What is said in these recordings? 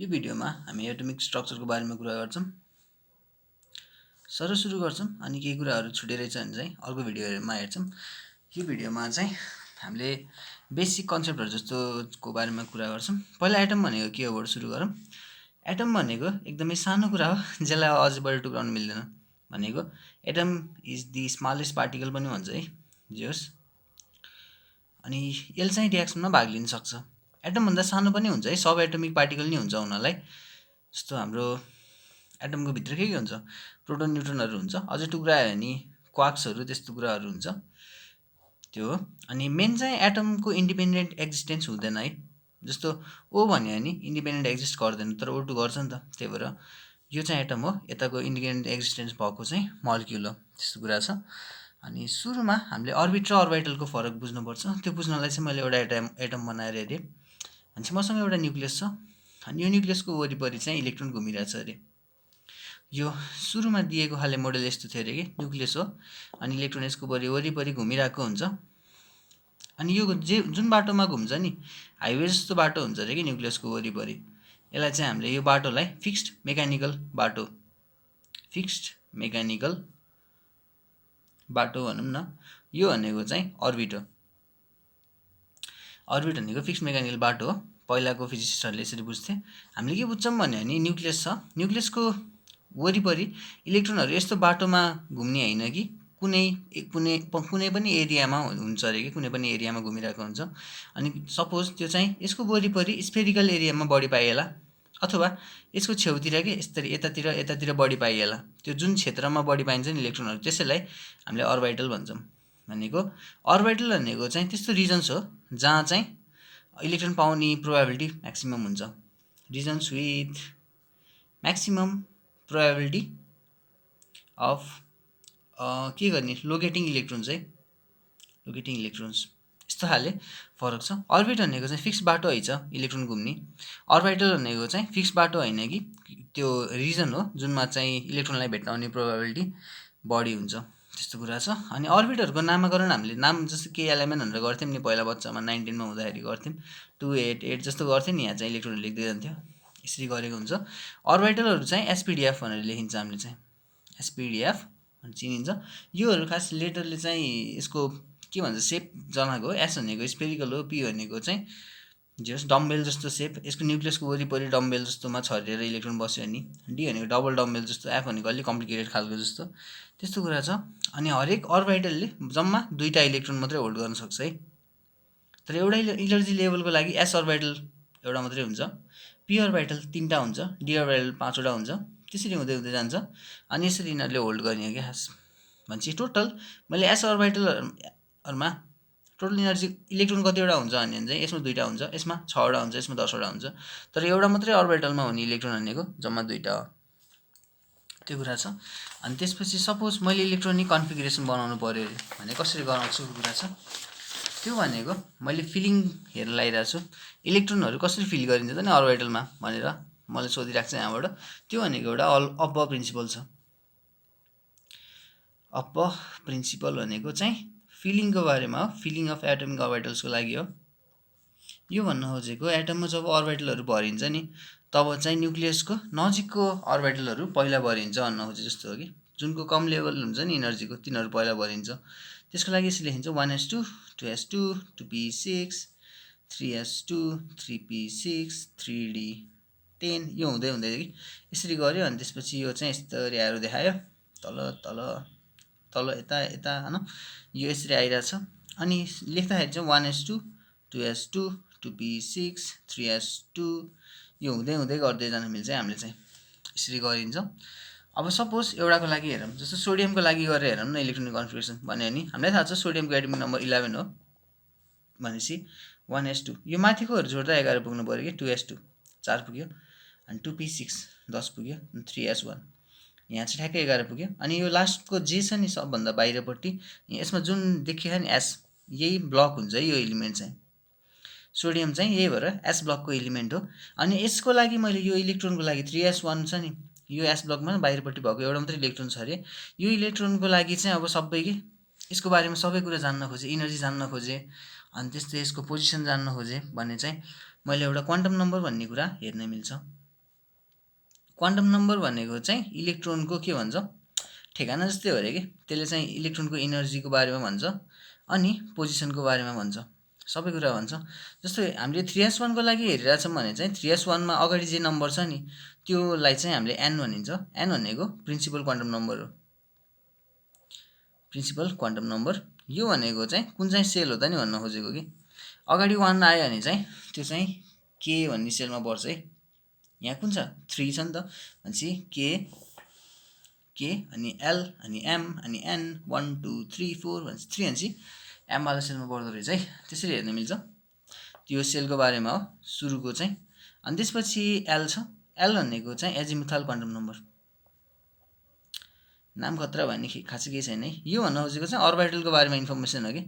यो भिडियोमा हामी एटमिक स्ट्रक्चरको बारेमा कुरा गर्छौं। सुरु गर्छौं अनि केही कुराहरु छुटेरै छ भने चाहिँ अर्को भिडियोमा हेर्छौं। यो भिडियोमा चाहिँ हामीले बेसिक कन्सेप्टहरु जस्तोको बारेमा कुरा गर्छौं। पहिला एटम भनेको के हो बाट सुरु गरौं। एटम भनेको एकदमै सानो कुरा हो जसलाई अझै बढी टुक्राउन मिल्दैन। भनेको atom is the smallest particle पनि भन्छ है जे होस्। अनि यसले चाहिँ रिएक्सनमा भाग लिन सक्छ। एटम भन्दा सानो पनि हुन्छ है, सब एटमिक पार्टिकल नि हुन्छ हुनलाई। जस्तो हाम्रो एटमको भित्र के हुन्छ, प्रोटोन न्यूट्रोनहरु हुन्छ, अझै टुक्रायो भने क्वार्क्सहरु त्यस्तो कुराहरु हुन्छ। त्यो हो। अनि मेन चाहिँ एटमको इन्डिपेन्डेन्ट एक्जिस्टेन्स हुँदैन है। जस्तो ओ भन्यो भने इन्डिपेन्डेन्ट एक्जिस्ट गर्दैन, तर O2 गर्छ नि त। त्यही भएर यो चाहिँ एटम हो, यताको इन्डिपेन्डेन्ट एक्जिस्टेन्स भएको चाहिँ मोलिक्युल हो, त्यस्तो कुरा छ। अनि सुरुमा हामीले अर्बिट र अर्बिटलको फरक बुझ्नुपर्छ। त्यो बुझ्नलाई चाहिँ मैले एउटा एटम बनाएर हेरेँ। अनि मसँग एउटा न्यूक्लियस छ अनि यो न्यूक्लियसको वरिपरि चाहिँ इलेक्ट्रोन घुमिरहेछ अरे। यो सुरुमा दिएको खाले मोडेल यस्तो थियो अरे कि न्यूक्लियस हो अनि इलेक्ट्रोन यसको वरिपरि घुमिरहेको हुन्छ। अनि यो जुन बाटोमा घुम्छ नि, हाइवे जस्तो बाटो हुन्छ अरे कि न्यूक्लियसको वरिपरि। यसलाई चाहिँ हामीले यो बाटोलाई फिक्स्ड मेकानिकल बाटो भनौं न। यो भनेको चाहिँ अर्बिट हो। अर्बिट भनेको फिक्स्ड मेकानिकल बाटो हो। पहिलाको फिजिसिस्टहरुले यसरी बुझ्थे। हामीले के बुझ्छौं भन्यो भने न्यूक्लियस छ, न्यूक्लियसको वरिपरि इलेक्ट्रोनहरु यस्तो बाटोमा घुम्ने हैन कि कुनै पनि एरियामा हुन्छ अरे कि कुनै पनि एरियामा घुमिरहेको हुन्छ। अनि सपोज त्यो चाहिँ यसको वरिपरि स्फेरिकल एरियामा बढी पाइएला अथवा यसको छेउतिर के यसरी यतातिर बढी पाइएला। त्यो जुन क्षेत्रमा बढी पाइन्छ नि इलेक्ट्रोनहरु त्यसैलाई हामीले अर्बिटल भन्छौं। भनेको अर्बिटल भनेको चाहिँ त्यस्तो रिजन्स हो जहाँ चाहिँ इलेक्ट्रोन पाउने प्रोबेबिलिटी म्याक्सिमम हुन्छ। Reasons with maximum probability of के गर्ने लोकेटिङ इलेक्ट्रोन्स है, लोकेटिङ इलेक्ट्रोन्स यस्तो खाले फरक छ। अर्बिट भनेको चाहिँ फिक्स बाटो है छ इलेक्ट्रोन घुम्ने। अर्बिटल भनेको चाहिँ फिक्स बाटो हैन कि त्यो रिजन हो जुनमा चाहिँ इलेक्ट्रोनलाई भेट्टाउने प्रोबेबिलिटी बढी हुन्छ, त्यस्तो कुरा छ। अनि अर्बिटहरुको नामकरण हामीले नाम जस्तो के एलिमेन्ट भनेर गर्थ्यौं नि पहिला बच्चामा 19 मा हुँदाखेरि गर्थ्यौं। 288 जस्तो गर्थ्यौं नि, यहाँ चाहिँ इलेक्ट्रोन लेख्दै जान्थ्यो, यसरी गरेको हुन्छ। अर्बिटलहरु चाहिँ एसपीडीएफ भनेर लेखिन्छ हामीले चाहिँ, एसपीडीएफ भनेर चिनिन्छ। योहरु खास लेटरले चाहिँ यसको के भन्छ शेप जनाको हो। एस भनेको स्फेरिकल हो, पी भनेको चाहिँ जस डम्बेल जस्तो शेप, यसको न्यूक्लियसको वरिपरि डम्बेल जस्तोमा छरेर इलेक्ट्रोन बस्यो नि। डी भनेको डबल डम्बेल जस्तो, एफ भनेको अलि कम्प्लिकेटेड खालको जस्तो, त्यस्तो कुरा छ। अनि हरेक अर्बिटलले जम्मा 2टा इलेक्ट्रोन मात्रै होल्ड गर्न सक्छ है। तर एउटा इनर्जी लेभलको लागि एस अर्बिटल एउटा मात्रै हुन्छ, पी अर्बिटल 3टा हुन्छ, डी अर्बिटल 5वटा हुन्छ, त्यसरी हुँदै हुँदै जान्छ। अनि यसरी यिनीहरुले होल्ड गर्ने हो के खास भन्छ। टोटल मैले एस अर्बिटलहरुमा टोटल इनर्जी इलेक्ट्रोन कतिवटा हुन्छ भने चाहिँ यसमा 2टा हुन्छ, यसमा 6वटा हुन्छ, यसमा 10वटा हुन्छ। तर एउटा मात्रै अर्बिटलमा हुने इलेक्ट्रोन भनेको जम्मा 2टा हो, त्यो कुरा छ। अनि त्यसपछि सपोज मैले इलेक्ट्रोनिक कन्फिगरेसन बनाउनु पर्यो भने कसरी बनाउँछु कुरा छ। त्यो भनेको मैले फिलिङ हेर्न लागिरहेको छु, इलेक्ट्रोनहरु कसरी फिल गरिन्छ त नि अर्बिटलमा भनेर मलाई सोधिराख्छ यहाँबाट। त्यो भनेको एउटा अब्बा प्रिन्सिपल छ। अब्बा प्रिन्सिपल भनेको चाहिँ फिलिङको बारेमा हो, फिलिङ अफ एटमिक अर्बिटल्सको लागि हो। यो भन्न खोजेको एटममा जब अर्बिटलहरु भरिन्छ नि तब चाहिँ न्यूक्लियसको नजिकको अर्बिटलहरु पहिला भरिन्छ भन्न खोजे जस्तो हो कि। जुनको कम लेभल हुन्छ नि इनर्जीको तिनीहरु पहिला भरिन्छ। त्यसको लागि यसले लेखिन्छ 1s2 2s2 2p6 3s2 3p6 3d10 यो हुँदै हुँदै कि यसरी गर्यो। अनि त्यसपछि यो चाहिँ यस्तरी एरो देखायो तल तल तल यता हैन, यो यसरी आइराछ। अनि लेख्दाखेरि चाहिँ 1s2 2s2 2p6 3s2 यो हुँदै हुँदै गर्दै जान मिल्छ हामीले चाहिँ यसरी गरिन्छ। अब सपोज एउटाको लागि हेरौँ, जस्तो सोडियमको लागि गरेर हेरौँ न इलेक्ट्रोनिक कन्फिगरेसन भन्यो भने हामीलाई थाहा छ सोडियमको एटमिक नम्बर 11 हो भनेपछि 1s2 यो माथिकोहरु जोड्दा 11 पुग्नु पर्यो कि 2s2 4 पुग्यो, अनि 2p6 10 पुग्यो, अनि 3s1 यहाँ चाहिँ ठ्याक्कै 11 पुग्यो। अनि यो लास्टको जे छ नि सबभन्दा बाहिरपट्टि यसमा जुन देखियो नि एस, यही ब्लक हुन्छ है यो एलिमेन्ट चाहिँ। सोडियम चाहिँ यही भएर एस ब्लकको एलिमेन्ट हो। अनि यसको लागि मैले यो इलेक्ट्रोनको लागि 3s1 छ नि, यो एस ब्लकमा बाहिरपट्टि भएको एउटा मात्रै इलेक्ट्रोन छ अरे। यो इलेक्ट्रोनको लागि चाहिँ अब सबै के यसको बारेमा सबै कुरा जान्न खोजे, इनर्जी जान्न खोजे, अनि त्यस्तै यसको पोजिसन जान्न खोजे भने चाहिँ मैले एउटा क्वान्टम नम्बर भन्ने कुरा हेर्न मिल्छ। क्वान्टम नम्बर भनेको चाहिँ इलेक्ट्रोनको के भन्छ ठेगाना जस्तै हो अरे कि त्यसले चाहिँ इलेक्ट्रोनको इनर्जीको बारेमा भन्छ अनि पोजिसनको बारेमा भन्छ सबै कुरा भन्छ जस्तो हामीले 3s1 को लागि हेरिरहेछौँ भने चाहिँ 3s1 मा अगाडि जे नम्बर छ नि त्योलाई चाहिँ हामीले n भनिन्छ n भनेको प्रिन्सिपल क्वान्टम नम्बर हो प्रिन्सिपल क्वान्टम नम्बर यो भनेको चाहिँ कुन चाहिँ सेल हो त नि भन्न खोजेको कि अगाडि 1 आयो भने चाहिँ त्यो चाहिँ k भन्ने सेलमा पर्छ है यहाँ कुन छ 3 छ नि त भनेपछि k अनि l अनि m अनि n 1 2 3 4 भनेपछि 3 भनेपछि m वाला सेलमा पर्दो रहेछ है त्यसरी हेर्न मिल्छ त्यो सेलको बारेमा हो सुरुको चाहिँ अनि त्यसपछि l छ l भनेको चाहिँ एजिमुथल क्वान्टम नम्बर नाम खतरा भन्ने खासै केही छैन है यो भन्न खोजेको चाहिँ अर्बिटलको बारेमा इन्फर्मेसन हो कि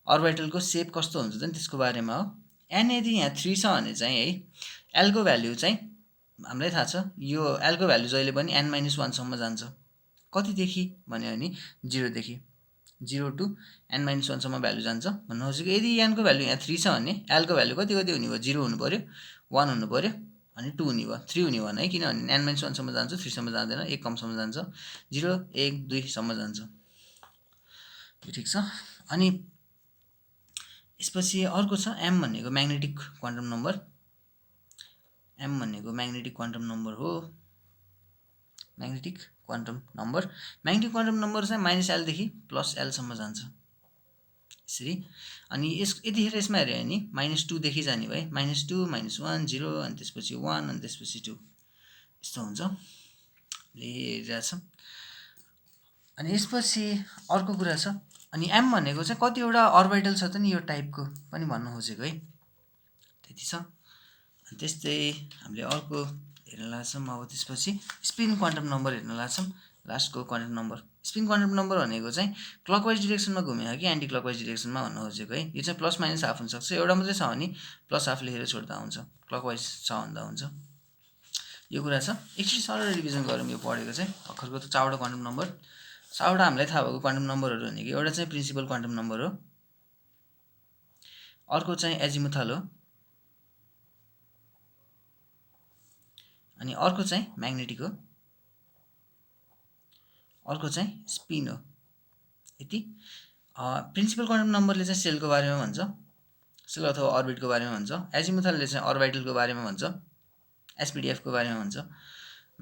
अर्बिटलको सेप कस्तो हुन्छ त त्यसको बारेमा हो n यदि यहाँ 3 छ भने चाहिँ है l को भ्यालु चाहिँ हामीलाई थाहा छ यो l को भ्यालु जहिले पनि n - 1 सम्म जान्छ कतिदेखि भन्यो भने 0 देखि 0 टु n - 1 सम्म भ्यालु जान्छ भन्न खोजेको यदि n को भ्यालु यहाँ 3 छ भने l को भ्यालु कति हुने भयो 0 हुनु पर्यो 1 हुनु पर्यो अनि 2 हुने भयो 3 हुने भएन है किनभने n - 1 सम्म जान्छ 3 सम्म जाँदैन 1 कम सम्म जान्छ 0 1 2 सम्म जान्छ यो ठिक छ अनि यसपछि अर्को छ m भनेको म्याग्नेटिक क्वान्टम नम्बर m भनेको म्याग्नेटिक क्वान्टम नम्बर हो म्याग्नेटिक क्वान्टम नम्बर चाहिँ -l देखि +l सम्म जान्छ यसरी अनि यतिखेर यसमा हेर्यो भने -2 देखि जाने भए -2 -1 0 अनि त्यसपछि 1 अनि त्यसपछि 2 यस्तो हुन्छ हेरिरहेछ अनि यसपछि अर्को कुरा छ अनि m भनेको चाहिँ कतिवटा अर्बिटल छ त नि यो टाइपको पनि भन्न खोजेको है त्यति छ अनि त्यस्तै हामीले अर्को हेर्न लाग्छौँ अब त्यसपछि स्पिन क्वान्टम नम्बर हेर्न लाग्छौँ लास्टको quantum number spin quantum number भनेको चाहिँ क्लकवाइज डिरेक्सनमा घुम्यो कि एन्टी क्लकवाइज डिरेक्सनमा भन्न खोजेको है यो चाहिँ प्लस माइनस हाफ हुनसक्छ एउटा मात्रै छ भने प्लस हाफ लेखेर छोड्दा हुन्छ क्लकवाइज छ भन्दा हुन्छ यो कुरा छ एकचोटि सरल रिभिजन गरौँ यो पढेको चाहिँ भर्खरको त चारवटा क्वान्टम नम्बर चारवटा हामीलाई थाहा भएको क्वान्टम नम्बरहरू भनेको एउटा चाहिँ प्रिन्सिपल क्वान्टम नम्बर हो अर्को चाहिँ एजिमुथल हो अनि अर्को चाहिँ म्याग्नेटिक हो अर्को चाहिँ स्पिन हो यति प्रिन्सिपल क्वान्टम नम्बरले चाहिँ सेलको बारेमा भन्छ सेल अथवा अर्बिटको बारेमा भन्छ एजिमुथलले चाहिँ अर्बिटलको बारेमा भन्छ एसपीडीएफको बारेमा भन्छ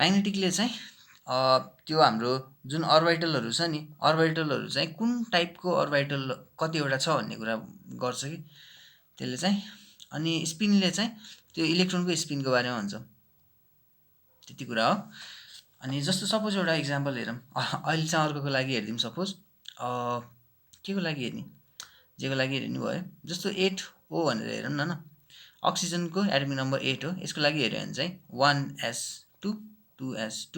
म्याग्नेटिकले चाहिँ त्यो हाम्रो जुन अर्बिटलहरू छ नि अर्बिटलहरू चाहिँ कुन टाइपको अर्बिटल कतिवटा छ भन्ने कुरा गर्छ कि त्यसले चाहिँ अनि स्पिनले चाहिँ त्यो इलेक्ट्रोनको स्पिनको बारेमा भन्छ त्यति कुरा हो अनि जस्तो सपोज एउटा इक्जाम्पल हेरौँ अहिले चाहिँ अर्कोको लागि हेरिदिउँ सपोज के को लागि हेर्ने जेको लागि हेर्नु भयो जस्तो 8O भनेर हेरौँ न अक्सिजनको एटमिक नम्बर 8 हो यसको लागि हेऱ्यो भने चाहिँ 1s2 2s2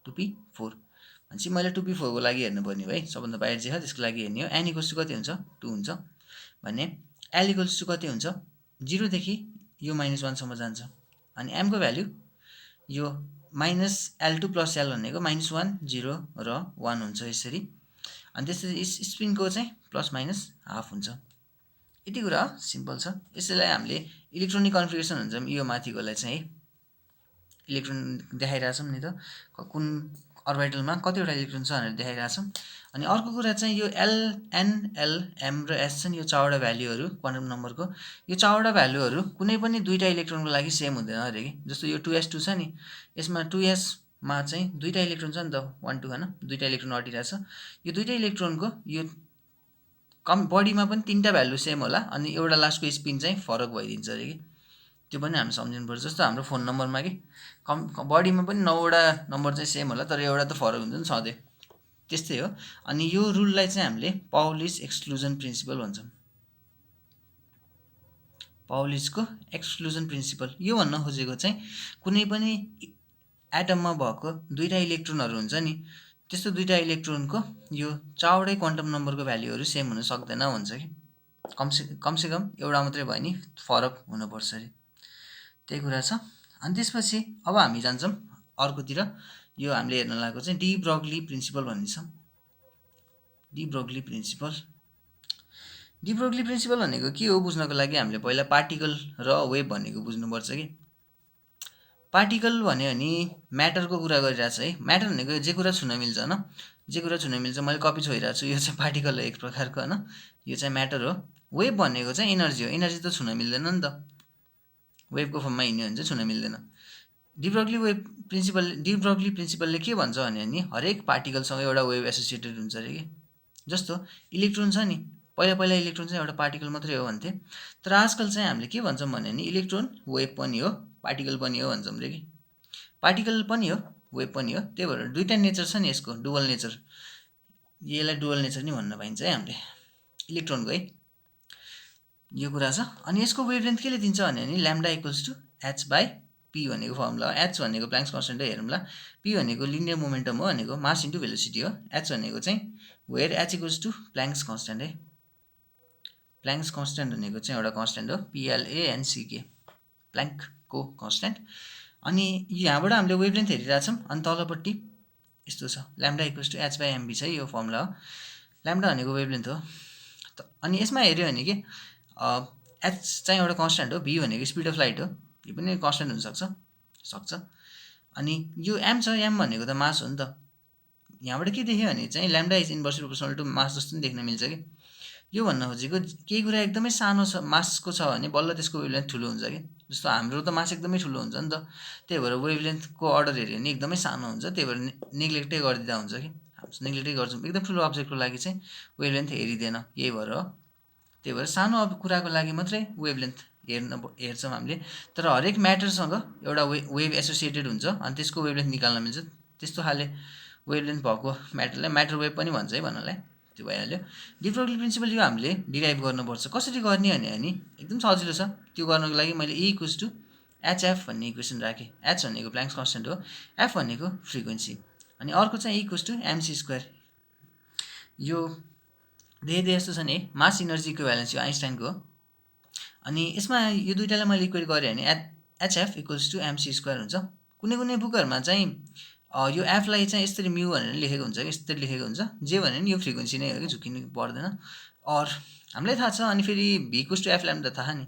2p4 भनेपछि मैले 2p4 को लागि हेर्नुपर्ने भयो है सबभन्दा बाहिर जे छ त्यसको लागि हेर्ने हो n इक्वल्स टु कति हुन्छ 2 हुन्छ भने l इक्वल्स टु कति हुन्छ 0 देखि यो -1 सम्म जान्छ अनि m को भ्यालु यो -l2 + l भनेको -1 0 र 1 हुन्छ यसरी अनि त्यसपछि स्पिनको चाहिँ प्लस माइनस हाफ हुन्छ यति कुरा सिम्पल छ यसैलाई हामीले इलेक्ट्रोनिक कन्फिगरेसन हुन्छ यो माथिकोलाई चाहिँ है इलेक्ट्रोन देखाइरहेछौँ नि त कुन अर्बिटलमा कतिवटा इलेक्ट्रोन छ भनेर देखाइरहेछौँ अनि अर्को कुरा चाहिँ यो l n l m र s छन् यो चारवटा भ्यालुहरू क्वान्टम नम्बरको यो चारवटा भ्यालुहरू कुनै पनि दुईटा इलेक्ट्रोनको लागि सेम हुँदैन अरे कि जस्तो यो 2s2 छ नि यसमा 2s मा चाहिँ दुईटा इलेक्ट्रोन छ नि त 1 2 हैन दुईटा इलेक्ट्रोन अटिरहेछ यो दुईटा इलेक्ट्रोनको यो कम बडीमा पनि तीनटा भ्यालु सेम होला अनि एउटा लास्टको स्पिन चाहिँ फरक भइदिन्छ अरे कि त्यो पनि हामी सम्झिनु पर्छ जस्तो हाम्रो फोन नम्बरमा कि बडीमा पनि 9 वटा नम्बर चाहिँ सेम होला तर एउटा त फरक हुन्छ नि सधैँ त्यस्तै हो अनि यो रुललाई चाहिँ हामीले पाउलिस एक्सक्लुजन प्रिन्सिपल भन्छौँ पाउलिसको एक्सक्लुजन प्रिन्सिपल यो भन्न खोजेको चाहिँ कुनै पनि एटममा भएको दुईटा इलेक्ट्रोनहरू हुन्छ नि त्यस्तो दुईटा इलेक्ट्रोनको यो चारवटै क्वान्टम नम्बरको भ्यालुहरू सेम हुन सक्दैन भन्छ कि कमसेकम एउटा मात्रै भयो नि फरक हुनुपर्छ अरे त्यही कुरा छ अनि त्यसपछि अब हामी जान्छौँ अर्कोतिर यो हामीले हेर्न लागेको चाहिँ de-Broglie प्रिन्सिपल भन्ने छ de-Broglie प्रिन्सिपल भनेको के हो बुझ्नको लागि हामीले पहिला पार्टिकल र वेभ भनेको बुझ्नुपर्छ कि पार्टिकल भन्यो भने म्याटरको कुरा गरिरहेको छ है। म्याटर भनेको जे कुरा छुन मिल्छ होइन, जे कुरा छुन मिल्छ। मैले कपी छोइरहेको छु, यो चाहिँ पार्टिकल हो एक प्रकारको होइन, यो चाहिँ म्याटर हो। वेभ भनेको चाहिँ एनर्जी हो, एनर्जी त छुन मिल्दैन नि त, वेभको फर्ममा हिँड्यो भने चाहिँ छुन मिल्दैन। डिब्रोग्ली वेभ प्रिन्सिपल, डिब्रोग्ली प्रिन्सिपलले के भन्छ भने नि हरेक पार्टिकलसँग एउटा वेभ एसोसिएटेड हुन्छ अरे कि। जस्तो इलेक्ट्रोन छ नि, पहिला पहिला इलेक्ट्रोन चाहिँ एउटा पार्टिकल मात्रै हो भन्थे, तर आजकल चाहिँ हामीले के भन्छौँ भने नि इलेक्ट्रोन वेभ पनि हो, पार्टिकल पनि हो भन्छौँ रे कि। पार्टिकल पनि हो, वेभ पनि हो, त्यही भएर दुईवटा नेचर छ नि यसको, डुअल नेचर। यसलाई डुअल नेचर नि भन्न पाइन्छ है हामीले इलेक्ट्रोनको है, यो कुरा छ। अनि यसको वेभलेन्थ केले दिन्छ भने नि lambda equals to H by P भनेको फर्मुला हो। एच भनेको प्लाङ्क्स कन्स्ट्यान्ट हो, हेरौँला। पी भनेको लिनियर मोमेन्टम हो, भनेको मास इन्टु भेलोसिटी हो। एच भनेको चाहिँ where H equals to Planck's constant है। प्लाङ्क्स कन्स्ट्यान्ट भनेको चाहिँ एउटा कन्स्ट्यान्ट हो, PLANCK, प्लाङ्कको कन्स्ट्यान्ट। अनि यहाँबाट हामीले वेभलेन्थ हेरिरहेछौँ, अनि तलपट्टि यस्तो छ, lambda equals to H by MB छ, यो फर्मुला हो। ल्याम्डा भनेको वेभलेन्थ हो। अनि यसमा हेऱ्यो भने के एच चाहिँ एउटा कन्स्ट्यान्ट हो, भी भनेको स्पिड अफ लाइट हो, यो पनि कन्स्ट्यान्ट हुनसक्छ। अनि यो एम छ, एम भनेको त मास हो नि त। यहाँबाट के देख्यो भने चाहिँ lambda is inversely proportional to mass जस्तो पनि देख्न मिल्छ कि। यो भन्न खोजेको केही कुरा एकदमै सानो छ, मासको छ भने बल्ल त्यसको वेभलेन्थ ठुलो हुन्छ कि। जस्तो हाम्रो त मास एकदमै ठुलो हुन्छ नि त, त्यही भएर वेभलेन्थको अर्डर हेऱ्यो भने एकदमै सानो हुन्छ, त्यही भएर नेग्लेक्टै गरिदिँदा हुन्छ कि। हामी नेग्लेक्टै गर्छौँ, एकदम ठुलो अब्जेक्टको लागि चाहिँ वेभलेन्थ हेरिँदैन, यही भएर हो। त्यही भएर सानो कुराको लागि मात्रै वेभलेन्थ हेर्छौँ हामीले। तर हरेक म्याटरसँग एउटा वेभ एसोसिएटेड हुन्छ, अनि त्यसको वेभलेन्थ निकाल्न मिल्छ। त्यस्तो खाले वेभलेन्थ भएको म्याटरलाई म्याटर वेभ पनि भन्छ है भन्नलाई, त्यो भइहाल्यो। डिब्रोग्ली प्रिन्सिपल यो हामीले डिराइभ गर्नुपर्छ। कसरी गर्ने भने एकदम सजिलो छ। त्यो गर्नको लागि मैले E इक्वल्स टु HF भन्ने इक्वेसन राखेँ। एच भनेको प्लाङ्क्स कन्स्ट्यान्ट हो, एफ भनेको फ्रिक्वेन्सी, अनि अर्को चाहिँ E equals to MC square. यो देख्दै यस्तो छ नि, मास इनर्जी इक्विभ्यालेन्स, यो आइन्स्टाइनको हो। अनि यसमा यो दुइटालाई मैले इक्वेट गरेँ भने HF equals to MC square हुन्छ। कुनै कुनै बुकहरूमा चाहिँ यो एफलाई चाहिँ यसरी म्यू भनेर लेखेको हुन्छ कि, यसरी लेखेको हुन्छ। जे भने नि यो फ्रिक्वेन्सी नै हो कि, झुकिनु पर्दैन। और हामीलाई थाहा छ, अनि फेरि V equals to F lambda थाहा नि,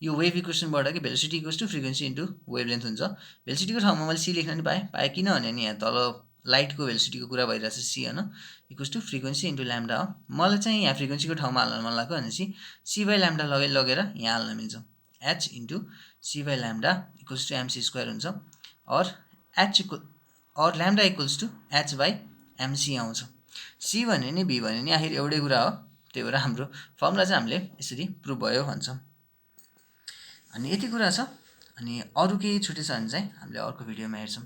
यो वेभ इक्वेसनबाट कि velocity equals to frequency into wavelength हुन्छ। भेलोसिटीको ठाउँमा मैले सी लेख्न नि पाएँ किनभने नि यहाँ तल लाइटको भेलोसिटीको कुरा भइरहेछ, सी होइन, equals to frequency into lambda हो। मलाई चाहिँ यहाँ फ्रिक्वेन्सीको ठाउँमा हाल्न मन लाग्यो भनेपछि सी बाई ल्याम्डा लगेर यहाँ हाल्न मिल्छ। H into C by lambda equals to MC square हुन्छ, और lambda equals to H by MC आउँछ। सी भने नि भी भने नि आखिर एउटै कुरा हो, त्यही भएर हाम्रो फर्मुला चाहिँ हामीले यसरी प्रुभ भयो भन्छौँ। अनि यति कुरा छ। अनि अरू केही छुटेछ भने चाहिँ हामीले अर्को भिडियोमा हेर्छौँ।